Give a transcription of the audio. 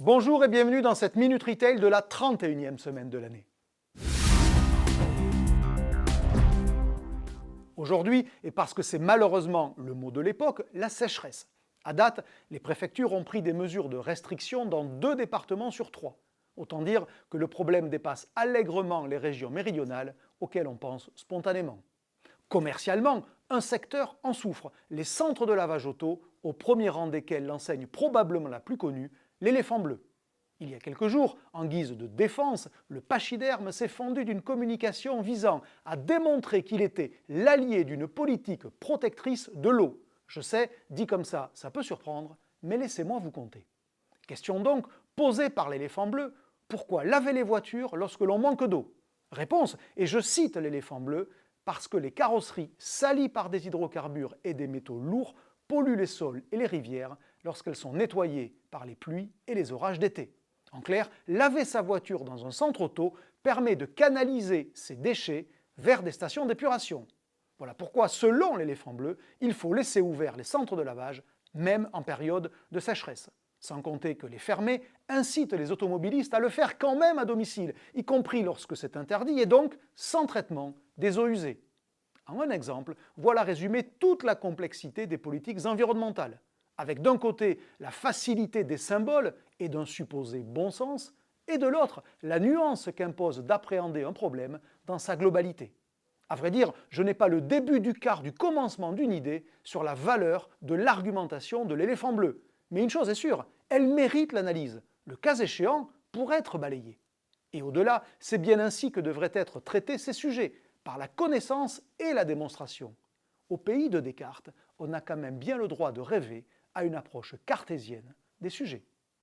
Bonjour et bienvenue dans cette Minute Retail de la 31e semaine de l'année. Aujourd'hui, et parce que c'est malheureusement le mot de l'époque, la sécheresse. À date, les préfectures ont pris des mesures de restriction dans 2 départements sur 3. Autant dire que le problème dépasse allègrement les régions méridionales auxquelles on pense spontanément. Commercialement, un secteur en souffre, les centres de lavage auto, au premier rang desquels l'enseigne probablement la plus connue, l'éléphant bleu. Il y a quelques jours, en guise de défense, le pachyderme s'est fendu d'une communication visant à démontrer qu'il était l'allié d'une politique protectrice de l'eau. Je sais, dit comme ça peut surprendre, mais laissez-moi vous conter. Question donc posée par l'éléphant bleu, pourquoi laver les voitures lorsque l'on manque d'eau? Réponse, et je cite l'éléphant bleu, parce que les carrosseries salies par des hydrocarbures et des métaux lourds polluent les sols et les rivières lorsqu'elles sont nettoyées par les pluies et les orages d'été. En clair, laver sa voiture dans un centre auto permet de canaliser ses déchets vers des stations d'épuration. Voilà pourquoi, selon l'éléphant bleu, il faut laisser ouverts les centres de lavage, même en période de sécheresse. Sans compter que les fermer incitent les automobilistes à le faire quand même à domicile, y compris lorsque c'est interdit et donc sans traitement des eaux usées. En un exemple, voilà résumé toute la complexité des politiques environnementales, avec d'un côté la facilité des symboles et d'un supposé bon sens, et de l'autre la nuance qu'impose d'appréhender un problème dans sa globalité. À vrai dire, je n'ai pas le début du quart du commencement d'une idée sur la valeur de l'argumentation de l'éléphant bleu. Mais une chose est sûre, elle mérite l'analyse, le cas échéant, pour être balayée. Et au-delà, c'est bien ainsi que devraient être traités ces sujets, par la connaissance et la démonstration. Au pays de Descartes, on a quand même bien le droit de rêver à une approche cartésienne des sujets.